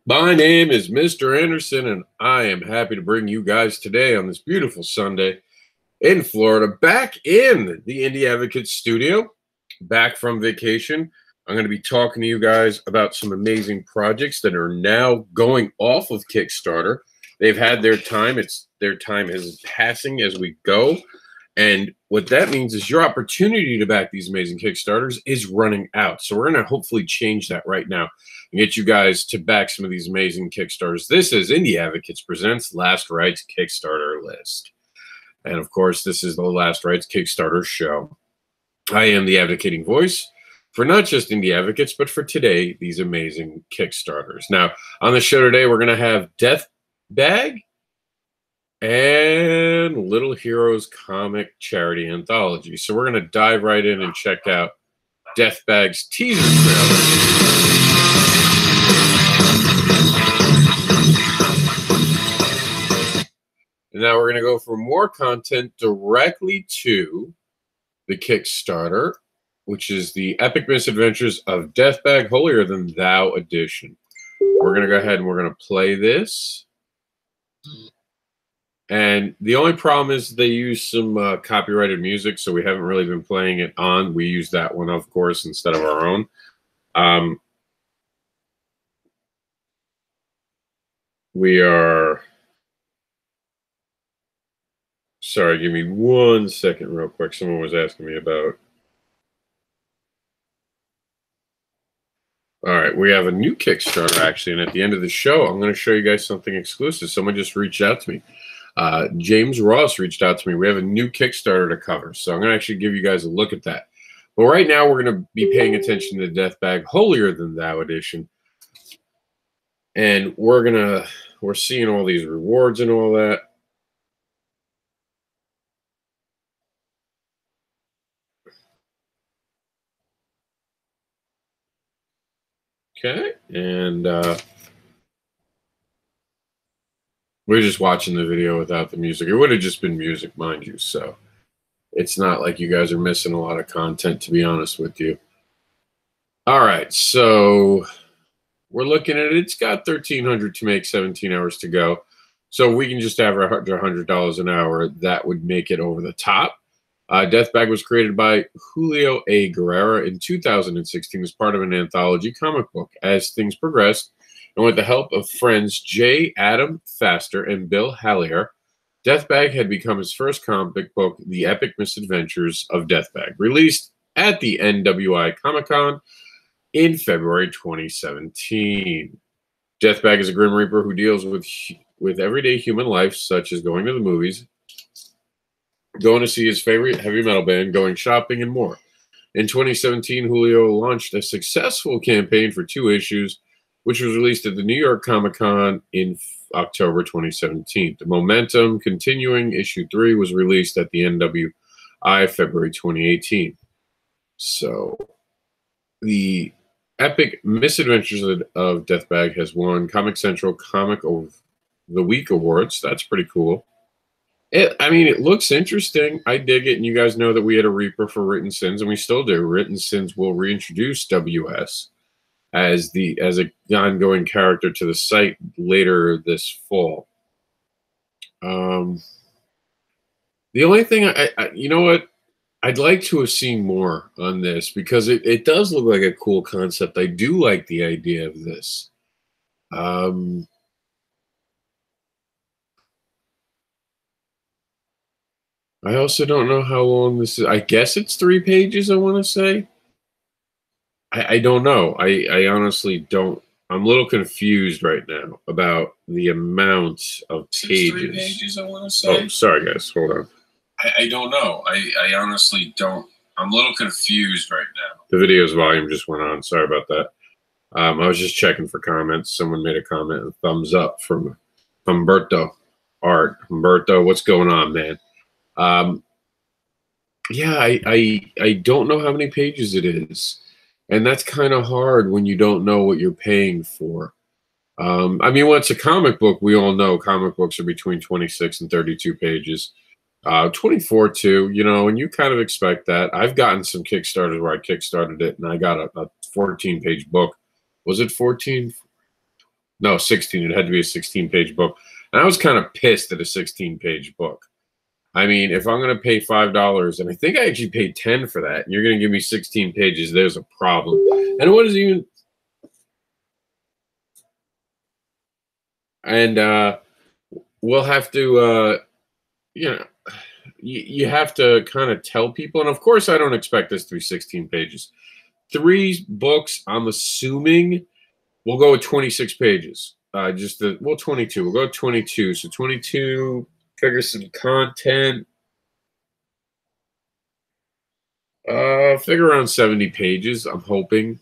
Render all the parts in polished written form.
My name is Mr. Anderson, and I am happy to bring you guys today on this beautiful Sunday in Florida, back in the Indie Advocates studio, back from vacation. I'm going to be talking to you guys about some amazing projects that are now going off of Kickstarter. They've had their time. Their time is passing as we go. And what that means is your opportunity to back these amazing Kickstarters is running out. So we're going to hopefully change that right now and get you guys to back some of these amazing Kickstarters. This is Indie Advocates Presents Last Rights Kickstarter List. And of course, this is the Last Rights Kickstarter show. I am the advocating voice for not just Indie Advocates, but for today, these amazing Kickstarters. Now, on the show today, we're going to have Deathbag and Little Heroes Comic Charity Anthology. So we're going to dive right in and check out Deathbag's teaser trailer. And now we're going to go for more content directly to the Kickstarter, which is the Epic Misadventures of Deathbag Holier Than Thou Edition. We're going to go ahead and we're going to play this. And the only problem is they use some copyrighted music, so we haven't really been playing it on. We use that one, of course, instead of our own. We are... Sorry, give me 1 second real quick. Someone was asking me about... All right, we have a new Kickstarter, actually, and at the end of the show, I'm going to show you guys something exclusive. Someone just reached out to me. James Ross reached out to me. We have a new Kickstarter to cover, so I'm going to actually give you guys a look at that. But right now, we're going to be paying attention to Deathbag Holier Than Thou Edition, and we're seeing all these rewards and all that. Okay, and we're just watching the video without the music. It would have just been music, mind you, so it's not like you guys are missing a lot of content, to be honest with you. All right, so we're looking at it. It's got 1,300 to make, 17 hours to go. So if we can just average $100 an hour, that would make it over the top. Deathbag was created by Julio A. Guerrera in 2016 as part of an anthology comic book. As things progressed, and with the help of friends J. Adam Faster and Bill Hallier, Deathbag had become his first comic book, The Epic Misadventures of Deathbag, released at the NWI Comic-Con in February 2017. Deathbag is a Grim Reaper who deals with everyday human life, such as going to the movies, going to see his favorite heavy metal band, going shopping, and more. In 2017, Julio launched a successful campaign for 2 issues, which was released at the New York Comic-Con in October 2017. The Momentum Continuing Issue 3 was released at the NWI February 2018. So, the Epic Misadventures of Deathbag has won Comic Central Comic of the Week Awards. That's pretty cool. It looks interesting. I dig it, and you guys know that we had a Reaper for Written Sins, and we still do. Written Sins will reintroduce WS as an ongoing character to the site later this fall. The only thing you know what? I'd like to have seen more on this because it does look like a cool concept. I do like the idea of this. I also don't know how long this is. I guess it's 3 pages, I want to say. I don't know. I honestly don't. I'm a little confused right now about the amount of pages. 3 pages, I want to say. Oh, sorry, guys. Hold on. I don't know. I honestly don't. I'm a little confused right now. The video's volume just went on. Sorry about that. I was just checking for comments. Someone made a comment, a thumbs up from Humberto Art. Humberto, what's going on, man? Yeah, I don't know how many pages it is. And that's kind of hard when you don't know what you're paying for. When it's a comic book, we all know comic books are between 26 and 32 pages. 24 too, and you kind of expect that. I've gotten some Kickstarters where I kickstarted it and I got a 14-page book. Was it 14? No, 16. It had to be a 16-page book. And I was kind of pissed at a 16-page book. I mean, if I'm going to pay $5, and I think I actually paid 10 for that, and you're going to give me 16 pages, there's a problem. And what is even... And we'll have to, you know, you have to kind of tell people. And of course, I don't expect this to be 16 pages. 3 books, I'm assuming, we'll go with 26 pages. Well, 22. We'll go with 22. So 22, figure some content. Figure around 70 pages, I'm hoping.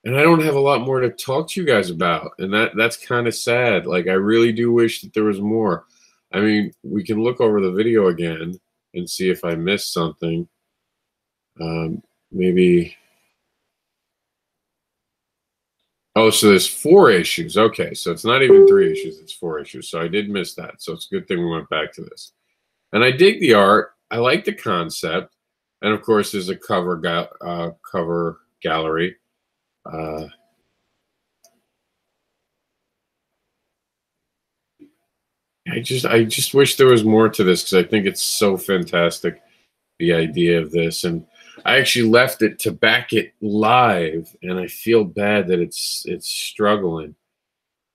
And I don't have a lot more to talk to you guys about. And that's kind of sad. Like, I really do wish that there was more. I mean, we can look over the video again and see if I missed something. Maybe. Oh, so there's 4 issues. Okay, so it's not even 3 issues. It's 4 issues. So I did miss that. So it's a good thing we went back to this. And I dig the art. I like the concept. And, of course, there's a cover gallery. I just wish there was more to this, because I think it's so fantastic, the idea of this. And I actually left it to back it live, and I feel bad that it's struggling.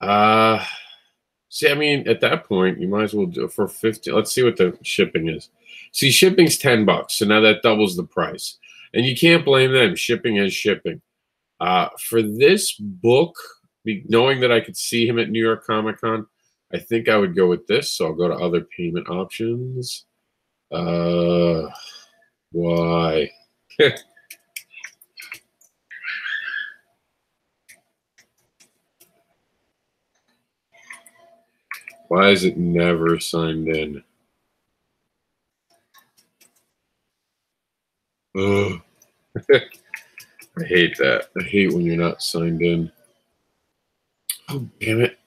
See, I mean, at that point, you might as well do it for 50. Let's see what the shipping is. See, shipping's $10, so now that doubles the price. And you can't blame them. Shipping is shipping. For this book, knowing that I could see him at New York Comic Con, I think I would go with this. So I'll go to other payment options. Why? Why is it never signed in? Ugh. I hate that. I hate when you're not signed in. Oh, damn it.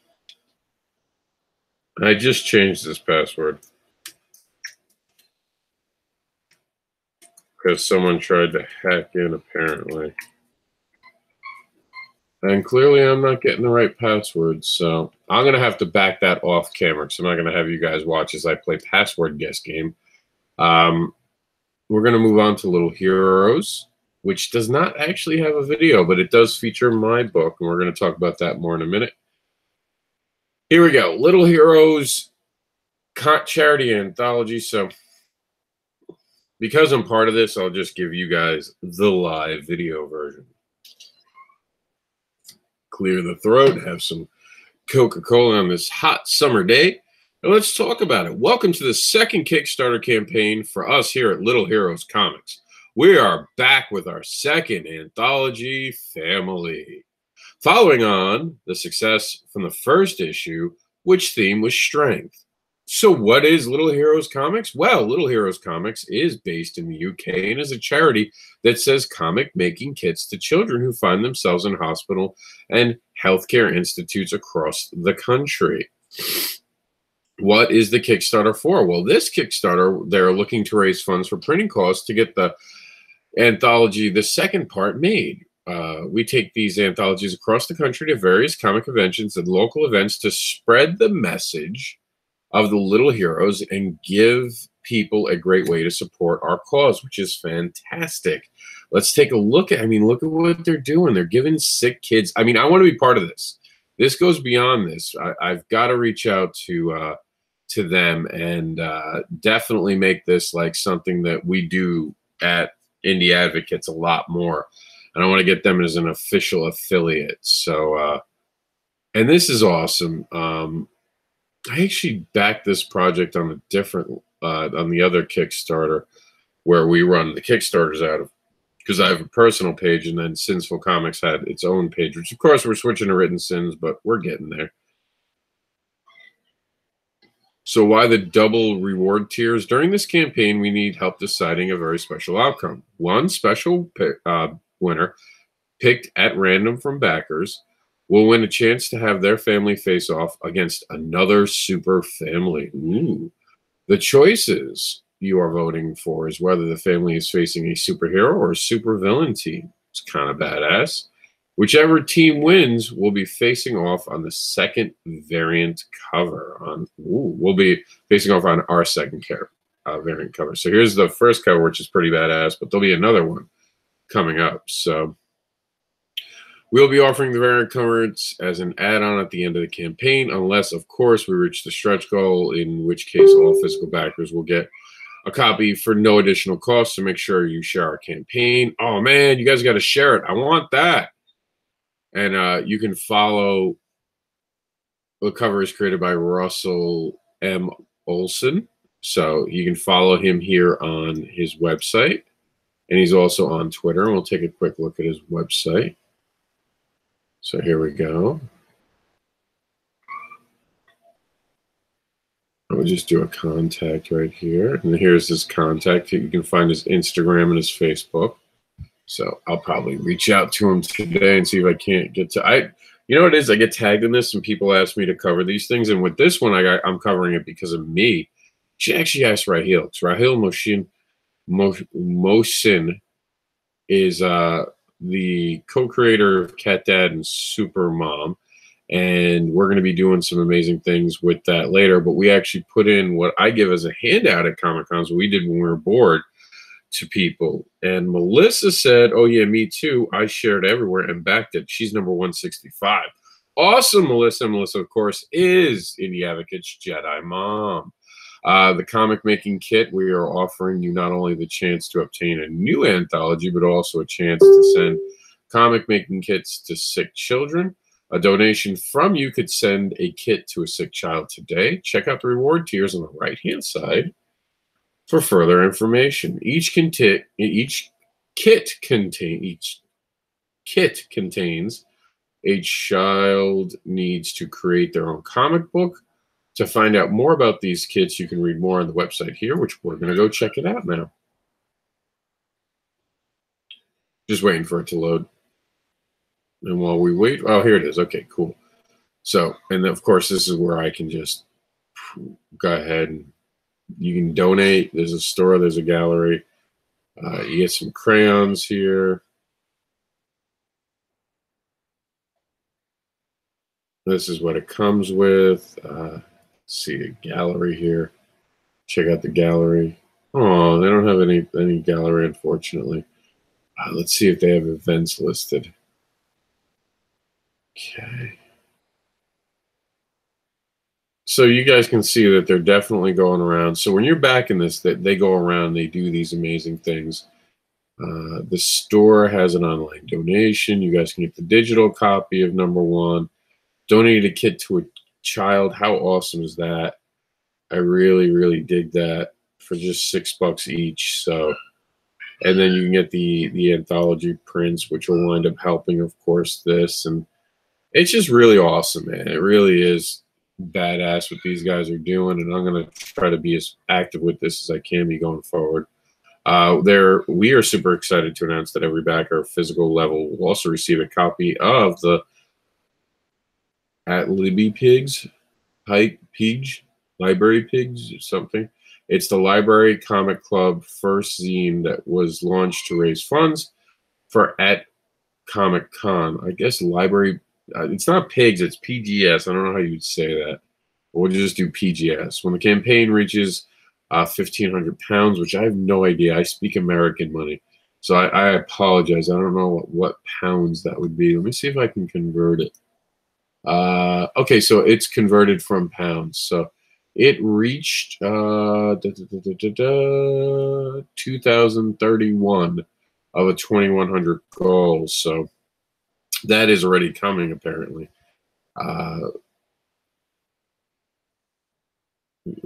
I just changed this password because someone tried to hack in, apparently. And clearly I'm not getting the right password, so I'm going to have to back that off camera, because I'm not going to have you guys watch as I play password guess game. We're going to move on to Little Heroes, which does not actually have a video, but it does feature my book, and we're going to talk about that more in a minute. Here we go. Little Heroes charity anthology. So because I'm part of this, I'll just give you guys the live video version. Clear the throat, have some Coca-Cola on this hot summer day, and let's talk about it. Welcome to the second Kickstarter campaign for us here at Little Heroes Comics. We are back with our second anthology family. Following on the success from the first issue, which theme was strength. So what is Little Heroes Comics? Well, Little Heroes Comics is based in the UK and is a charity that sells comic making kits to children who find themselves in hospital and healthcare institutes across the country. What is the Kickstarter for? Well, this Kickstarter, they're looking to raise funds for printing costs to get the anthology, the second part, made. We take these anthologies across the country to various comic conventions and local events to spread the message of the Little Heroes and give people a great way to support our cause, which is fantastic. Let's take a look at, look at what they're doing. They're giving sick kids. I want to be part of this. This goes beyond this. I've got to reach out to them and definitely make this like something that we do at Indie Advocates a lot more. And I want to get them as an official affiliate. So, and this is awesome. I actually backed this project on a different, on the other Kickstarter where we run the Kickstarters out of, because I have a personal page, and then Sinsful Comics had its own page, which of course we're switching to Written Sins, but we're getting there. So why the double reward tiers? During this campaign, we need help deciding a very special outcome. One special winner picked at random from backers will win a chance to have their family face off against another super family. Ooh. The choices you are voting for is whether the family is facing a superhero or a supervillain team. It's kind of badass. Whichever team wins will be facing off on the second variant cover. We'll be facing off on our second variant cover. So here's the first cover, which is pretty badass, but there'll be another one coming up. So we'll be offering the variant covers as an add-on at the end of the campaign, unless, of course, we reach the stretch goal, in which case all physical backers will get a copy for no additional cost. So make sure you share our campaign. Oh, man, you guys got to share it. I want that. And you can follow. The cover is created by Russell M. Olson. So you can follow him here on his website. And he's also on Twitter. And we'll take a quick look at his website. So here we go. I'll just do a contact right here. And here's his contact. You can find his Instagram and his Facebook. So I'll probably reach out to him today and see if I can't get to. You know what it is? I get tagged in this, and people ask me to cover these things. And with this one, I'm covering it because of me. She actually asked Rahil. Because Rahil Mohsin is the co-creator of Cat Dad and Super Mom. And we're going to be doing some amazing things with that later. But we actually put in what I give as a handout at Comic-Cons, what we did when we were bored, to people. And Melissa said, oh yeah, me too. I shared everywhere and backed it. She's number 165. Awesome, Melissa. Melissa, of course, is Indie Advocate's Jedi Mom. The comic making kit, we are offering you not only the chance to obtain a new anthology, but also a chance to send comic making kits to sick children. A donation from you could send a kit to a sick child today. Check out the reward tiers on the right-hand side for further information. Each kit contains a child needs to create their own comic book. To find out more about these kits, you can read more on the website here, which we're going to go check it out now. Just waiting for it to load. And while we wait, oh, here it is. Okay, cool. So, and of course, this is where I can just go ahead and you can donate. There's a store, there's a gallery. You get some crayons here. This is what it comes with. See a gallery here. Check out the gallery. Oh, they don't have any gallery, unfortunately. Let's see if they have events listed. Okay. So you guys can see that they're definitely going around. So when you're back in this, they go around, they do these amazing things. The store has an online donation. You guys can get the digital copy of #1. Donate a kit to a child. How awesome is that? I really, really dig that for just $6 each. So, and then you can get the anthology prints, which will wind up helping, of course, this. And it's just really awesome, man. It really is badass what these guys are doing, and I'm going to try to be as active with this as I can be going forward. We are super excited to announce that every backer physical level will also receive a copy of the At Libby Pigs, Library Pigs, or something. It's the Library Comic Club first zine that was launched to raise funds for at Comic Con. I guess library. It's not pigs, it's PGS. I don't know how you would say that. We'll just do PGS. When the campaign reaches 1,500 pounds, which I have no idea. I speak American money. So I apologize. I don't know what pounds that would be. Let me see if I can convert it. Okay, so it's converted from pounds. So it reached 2,031 of a 2,100 goals. So that is already coming, apparently.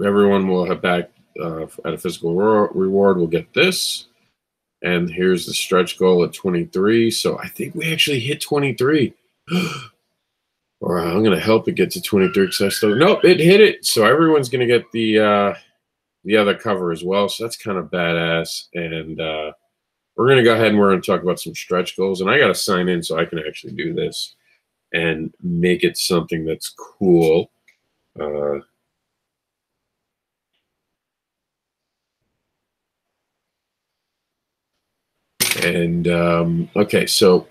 Everyone will have back at a physical reward will get this. And here's the stretch goal at 23. So I think we actually hit 23. Or I'm going to help it get to 23 because I still... Nope, it hit it. So everyone's going to get the other cover as well. So that's kind of badass. And we're going to go ahead and we're going to talk about some stretch goals. And I got to sign in so I can actually do this and make it something that's cool. Okay, so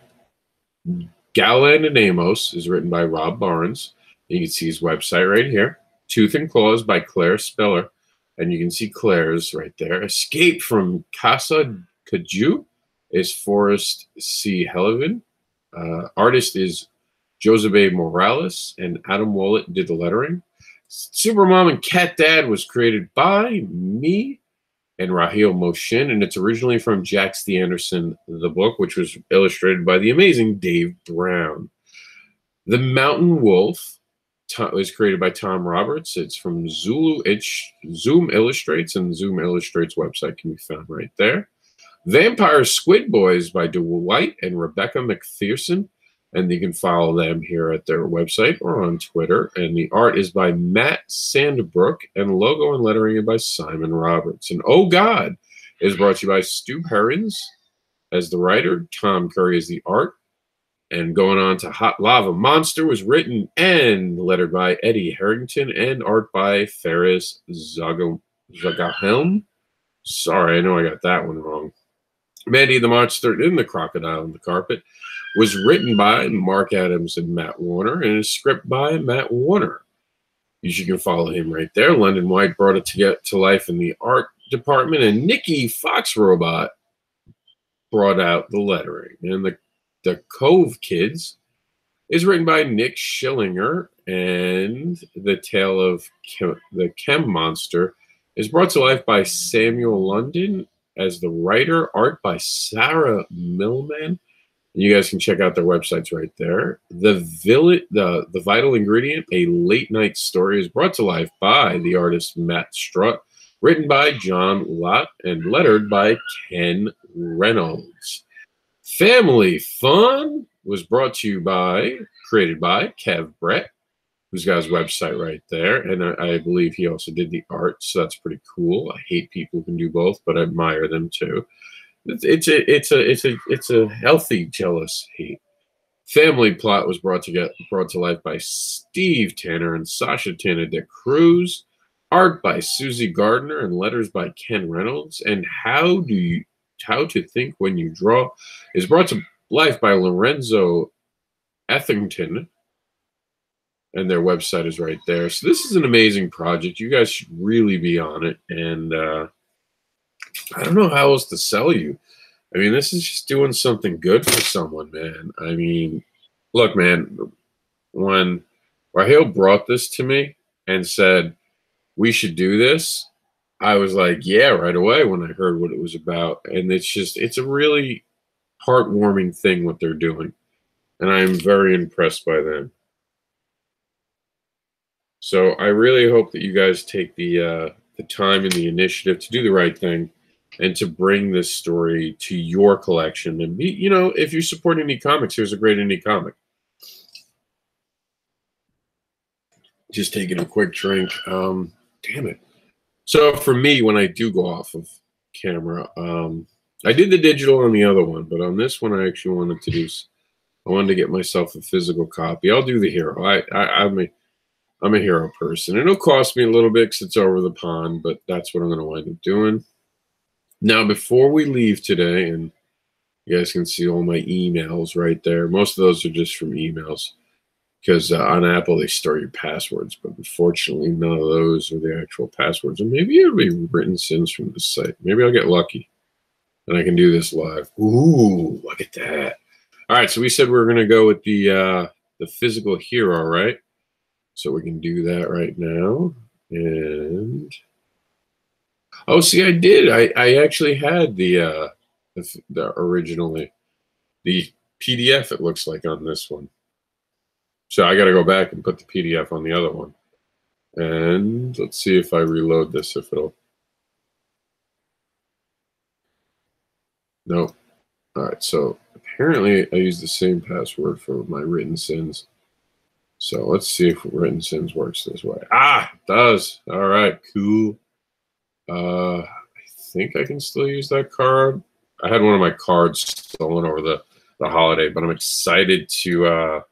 Galland and Amos is written by Rob Barnes. You can see his website right here. Tooth and Claws by Claire Speller. And you can see Claire's right there. Escape from Casa Kaju is Forrest C. Hellivan. Artist is Josebe Morales, and Adam Wallet did the lettering. Supermom and Cat Dad was created by me and Raheel Moshin, and it's originally from Jax D. Anderson, the book, which was illustrated by the amazing Dave Brown. The Mountain Wolf was created by Tom Roberts. It's from Zoom Illustrates, and Zoom Illustrates website can be found right there. Vampire Squid Boys by Dwight and Rebecca McPherson, and you can follow them here at their website or on Twitter. And the art is by Matt Sandbrook, and logo and lettering by Simon Roberts. And Oh God is brought to you by Stu Herrins as the writer. Tom Curry is the art. And going on to Hot Lava Monster was written and lettered by Eddie Harrington, and art by Ferris Zagahelm. Sorry, I know I got that one wrong. Mandy the Monster in the Crocodile in the Carpet was written by Mark Adams and Matt Warner, and a script by Matt Warner. You can follow him right there. London White brought it to life in the art department, and Nikki Fox Robot brought out the lettering. And the Cove Kids is written by Nick Schillinger, and The Tale of the Chem Monster is brought to life by Samuel London as the writer, art by Sarah Millman. You guys can check out their websites right there. The Vital Ingredient, a late night story, is brought to life by the artist Matt Strutt, written by John Lott, and lettered by Ken Reynolds. Family Fun was created by Kev Brett, who's got his website right there, and I believe he also did the art, so that's pretty cool. I hate people who can do both, but I admire them too. It's a healthy jealous hate. Family Plot was brought to life by Steve Tanner and Sasha Tanner de Cruz, art by Susie Gardner, and letters by Ken Reynolds. And How to Think When You Draw is brought to life by Lorenzo Ethington, and their website is right there. So this is an amazing project. You guys should really be on it. And I don't know how else to sell you. I mean, this is just doing something good for someone, man. I mean, look, man, when Raheel brought this to me and said, we should do this, I was like, yeah, right away when I heard what it was about. And it's a really heartwarming thing what they're doing. And I'm very impressed by them. So I really hope that you guys take the time and the initiative to do the right thing and to bring this story to your collection. And if you support indie comics, here's a great indie comic. Just taking a quick drink. Damn it. So for me, when I do go off of camera, I did the digital on the other one, but on this one, I actually wanted to get myself a physical copy. I'll do the hero. I'm a hero person. It'll cost me a little bit because it's over the pond, but that's what I'm going to wind up doing. Now, before we leave today, and you guys can see all my emails right there. Most of those are just from emails because on Apple, they store your passwords, but unfortunately, none of those are the actual passwords. And maybe it'll be written sins from this site. Maybe I'll get lucky and I can do this live. Ooh, look at that. All right, so we said we were going to go with the physical hero, right? So we can do that right now. And oh, see, I did. I actually had the originally the PDF. It looks like on this one. So I got to go back and put the PDF on the other one. And let's see if I reload this, if it'll. Nope. All right. So apparently I use the same password for my written sins. So let's see if written sins works this way. Ah, it does. All right, cool. I think I can still use that card. I had one of my cards stolen over the holiday, but I'm excited to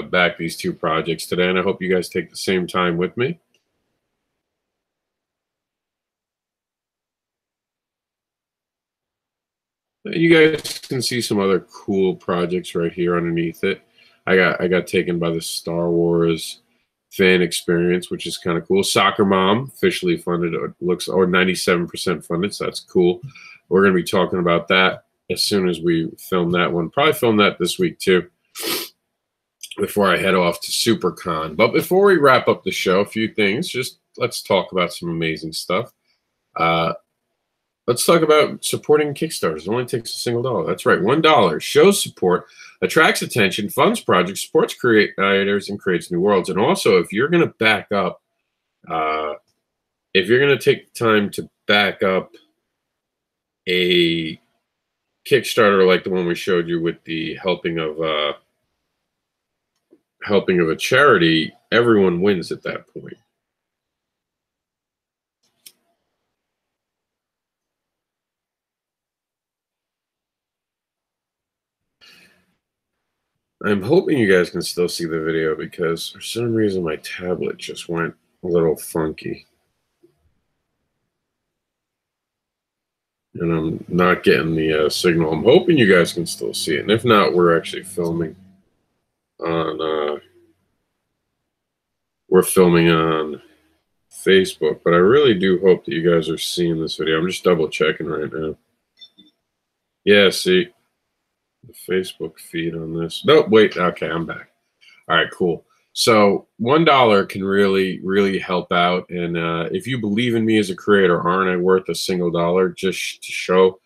back these two projects today, and I hope you guys take the same time with me. You guys can see some other cool projects right here underneath it. I got taken by the Star Wars fan experience, which is kind of cool. Soccer Mom officially funded, or 97% funded, so that's cool. We're going to be talking about that as soon as we film that one. Probably film that this week too, before I head off to SuperCon. But before we wrap up the show, a few things. Just let's talk about some amazing stuff. Let's talk about supporting Kickstarters. It only takes $1. That's right, $1. Shows support, attracts attention, funds projects, supports creators, and creates new worlds. And also, if you're going to back up, if you're going to take time to back up a Kickstarter like the one we showed you with the helping of a charity, everyone wins at that point. I'm hoping you guys can still see the video because for some reason my tablet just went a little funky. And I'm not getting the signal. I'm hoping you guys can still see it. And if not, we're actually filming on Facebook. But I really do hope that you guys are seeing this video. I'm just double checking right now. Yeah, see the Facebook feed on this. No, wait. Okay, I'm back. All right, cool. So $1 can really, really help out. And if you believe in me as a creator, aren't I worth $1 just to show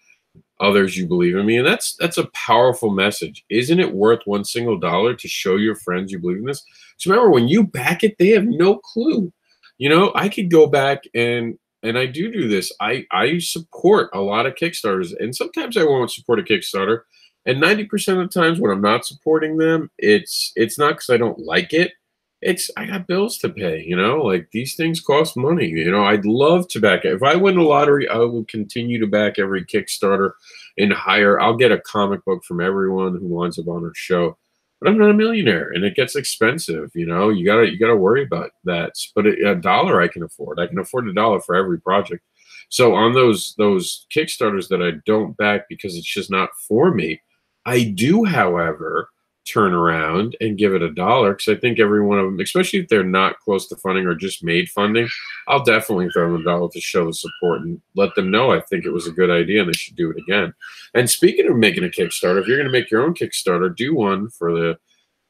others you believe in me? And that's a powerful message. Isn't it worth $1 to show your friends you believe in this? So remember, when you back it, they have no clue. You know, I could go back and I do this. I support a lot of Kickstarters, and sometimes I won't support a Kickstarter. And 90% of the times when I'm not supporting them, it's not because I don't like it. It's I got bills to pay, you know, like these things cost money. You know, I'd love to back it. If I win the lottery, I will continue to back every Kickstarter and hire. I'll get a comic book from everyone who winds up on our show. But I'm not a millionaire, and it gets expensive. You know, you gotta worry about that. But $1 I can afford. I can afford $1 for every project. So on those Kickstarters that I don't back because it's just not for me, I do, however, turn around and give it $1 because I think every one of them, especially if they're not close to funding or just made funding, I'll definitely throw them $1 to show the support and let them know I think it was a good idea and they should do it again. And speaking of making a Kickstarter, if you're going to make your own Kickstarter, do one for the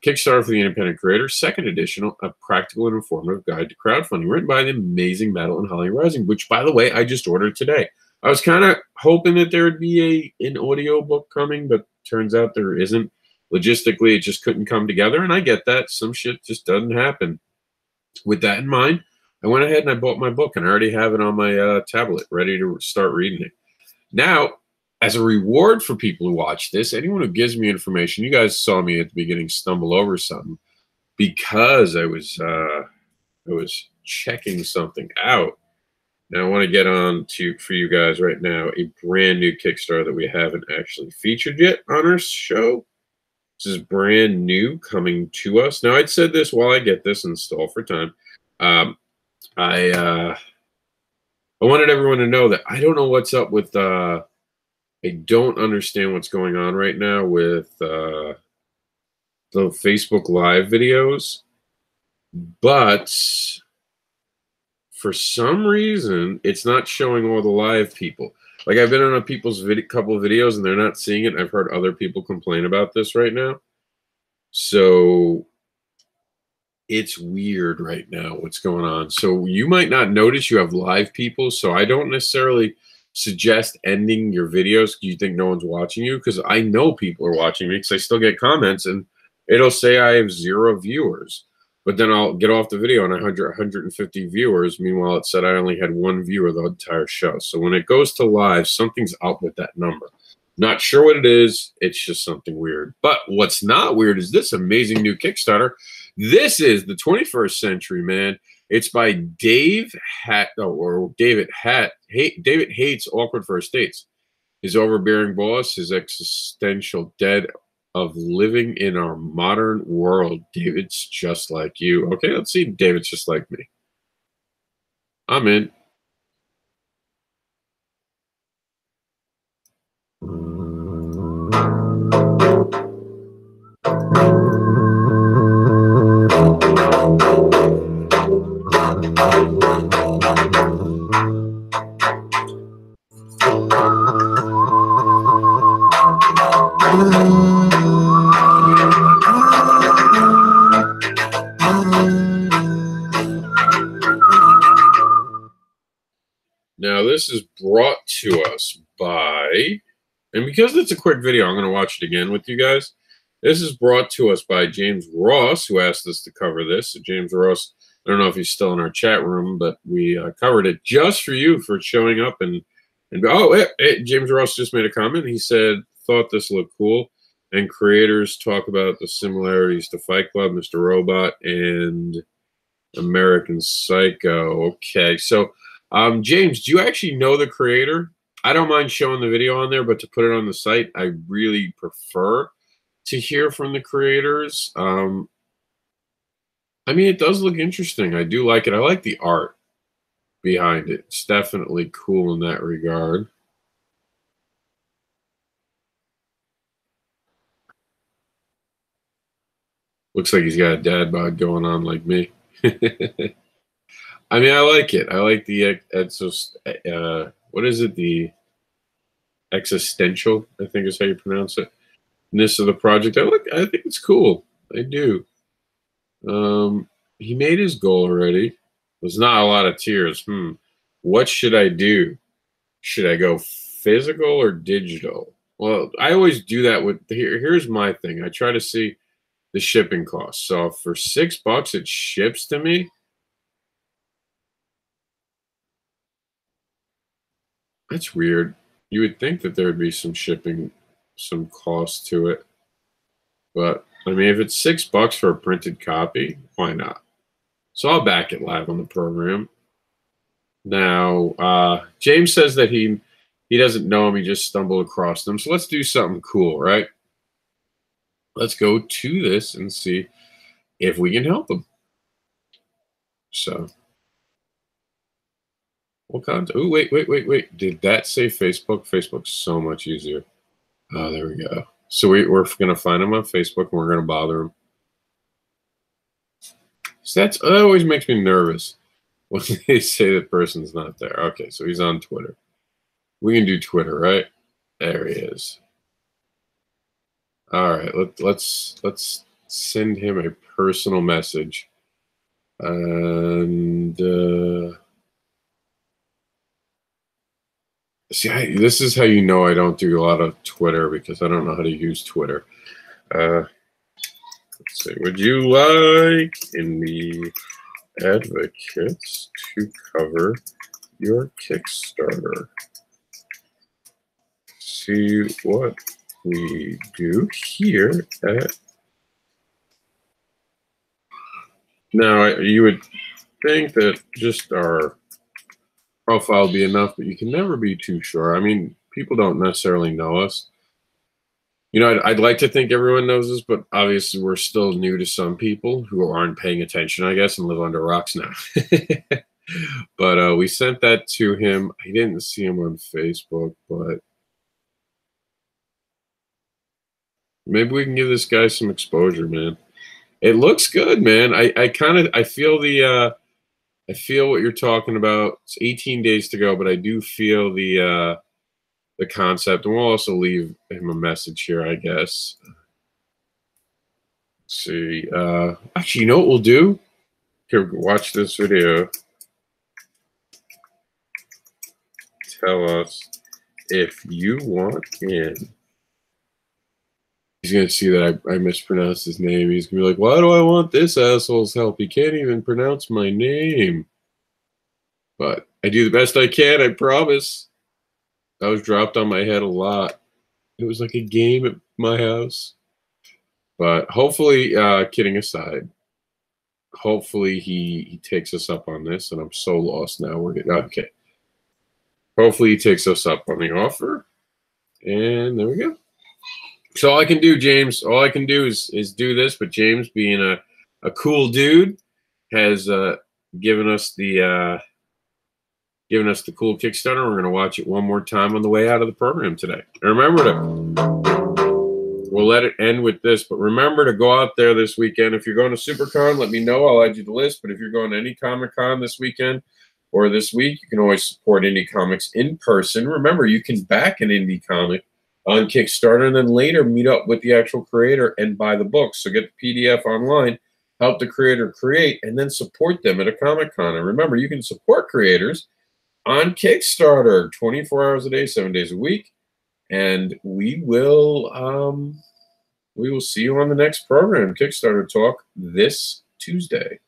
Kickstarter for the Independent Creator, second edition, a practical and informative guide to crowdfunding, written by the amazing Madeline Holly Rising, which, by the way, I just ordered today. I was kind of hoping that there would be an audio book coming, but turns out there isn't. Logistically, it just couldn't come together, and I get that. Some shit just doesn't happen. With that in mind, I went ahead and I bought my book, and I already have it on my tablet, ready to start reading it. Now, as a reward for people who watch this, anyone who gives me information, you guys saw me at the beginning stumble over something because I was checking something out. Now, I want to get on to, for you guys right now, a brand new Kickstarter that we haven't actually featured yet on our show. This is brand new, coming to us. Now, I'd said this while I get this installed for time. I wanted everyone to know that I don't know what's up with, I don't understand what's going on right now with the Facebook Live videos, but for some reason, it's not showing all the live people. Like, I've been on a people's couple of videos, and they're not seeing it. I've heard other people complain about this right now. So it's weird right now what's going on. So you might not notice you have live people, so I don't necessarily suggest ending your videos because you think no one's watching you, because I know people are watching me because I still get comments, and it'll say I have 0 viewers. But then I'll get off the video and 150 viewers. Meanwhile, it said I only had 1 viewer the entire show. So when it goes to live, something's up with that number. Not sure what it is. It's just something weird. But what's not weird is this amazing new Kickstarter. This is the 21st century, man. It's by David Hates Awkward First Dates. His overbearing boss, his existential dead of living in our modern world. David's just like you. Okay, let's see. David's just like me. I'm in. Now, this is brought to us by, and because it's a quick video, I'm going to watch it again with you guys. This is brought to us by James Ross, who asked us to cover this. So James Ross, I don't know if he's still in our chat room, but we covered it just for you for showing up. And James Ross just made a comment. He said, thought this looked cool. And creators talk about the similarities to Fight Club, Mr. Robot, and American Psycho. Okay, so James, do you actually know the creator? I don't mind showing the video on there, but to put it on the site, I really prefer to hear from the creators. I mean, it does look interesting. I do like it. I like the art behind it. It's definitely cool in that regard. Looks like he's got a dad bod going on like me. I mean, I like it. I like the what is it? The existential, I think is how you pronounce it. Ness of the project. I think it's cool. I do. He made his goal already. There's not a lot of tears. What should I do? Should I go physical or digital? Well, I always do that with here's my thing. I try to see the shipping costs. So for $6 it ships to me. That's weird. You would think that there would be some shipping, some cost to it. But, I mean, if it's $6 for a printed copy, why not? So I'll back it live on the program. Now, James says that he doesn't know him. He just stumbled across them. So let's do something cool, right? Let's go to this and see if we can help him. So. What content? Oh, wait. Did that say Facebook? Facebook's so much easier. Oh, there we go. So we're going to find him on Facebook, and we're going to bother him. So that always makes me nervous when they say the person's not there. Okay, so he's on Twitter. We can do Twitter, right? There he is. All right, let's send him a personal message. And see, this is how you know I don't do a lot of Twitter, because I don't know how to use Twitter. Let's see. Would you like indie advocates to cover your Kickstarter? See what we do here at. Now, you would think that just our profile would be enough, but you can never be too sure. I mean, people don't necessarily know us. You know, I'd like to think everyone knows us, but obviously we're still new to some people who aren't paying attention, I guess, and live under rocks now. But we sent that to him. I didn't see him on Facebook, but maybe we can give this guy some exposure, man. It looks good, man. I feel I feel what you're talking about. It's 18 days to go, but I do feel the concept, and we'll also leave him a message here, I guess. Let's see. Actually, you know what we'll do? Here, watch this video. Tell us if you want in. He's going to see that I mispronounced his name. He's going to be like, why do I want this asshole's help? He can't even pronounce my name. But I do the best I can, I promise. I was dropped on my head a lot. It was like a game at my house. But hopefully, kidding aside, hopefully he takes us up on this. And I'm so lost now. We're getting okay. Hopefully he takes us up on the offer. And there we go. So all I can do, James, all I can do is do this. But James, being a cool dude, has given us the cool Kickstarter. We're going to watch it one more time on the way out of the program today. And remember we'll let it end with this, but remember to go out there this weekend. If you're going to SuperCon, let me know. I'll add you to the list. But if you're going to any Comic-Con this weekend or this week, you can always support indie comics in person. Remember, you can back an indie comic on Kickstarter, and then later meet up with the actual creator and buy the book. So get the PDF online, help the creator create, and then support them at a Comic-Con. And remember, you can support creators on Kickstarter 24 hours a day, 7 days a week. And we will see you on the next program, Kickstarter Talk, this Tuesday.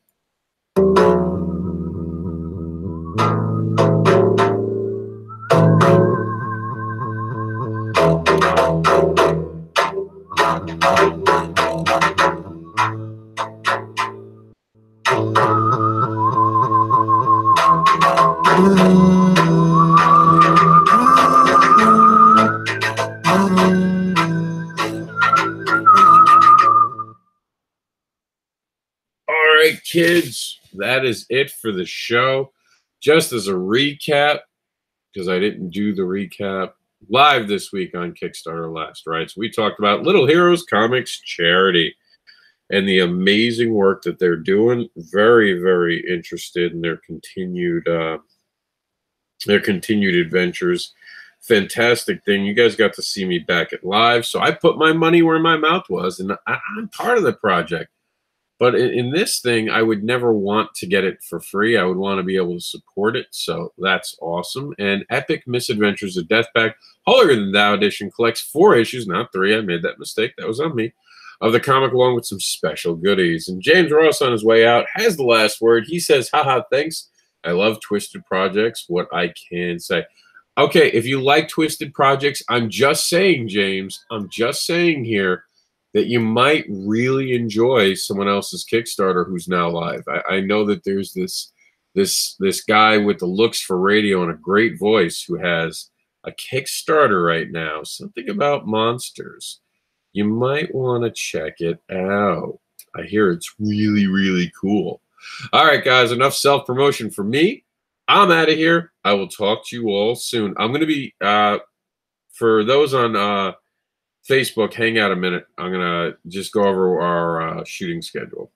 All right, kids, that is it for the show. Just as a recap, because I didn't do the recap live this week on Kickstarter last, right? So we talked about Little Heroes Comics charity and the amazing work that they're doing. Very, very interested in their continued adventures. Fantastic thing. You guys got to see me back at live, so I put my money where my mouth was, and I'm part of the project. But in this thing, I would never want to get it for free. I would want to be able to support it. So that's awesome. And Epic Misadventures of Deathbag, Holier Than Thou edition, collects 4 issues, not 3. I made that mistake. That was on me. Of the comic, along with some special goodies. And James Ross, on his way out, has the last word. He says, haha, thanks. I love Twisted Projects. What I can say. Okay, if you like Twisted Projects, I'm just saying, James, I'm just saying here, that you might really enjoy someone else's Kickstarter who's now live. I know that there's this guy with the looks for radio and a great voice who has a Kickstarter right now, something about monsters. You might want to check it out. I hear it's really, really cool. All right, guys, enough self-promotion for me. I'm out of here. I will talk to you all soon. I'm going to be, for those on Facebook, hang out a minute. I'm going to just go over our shooting schedule.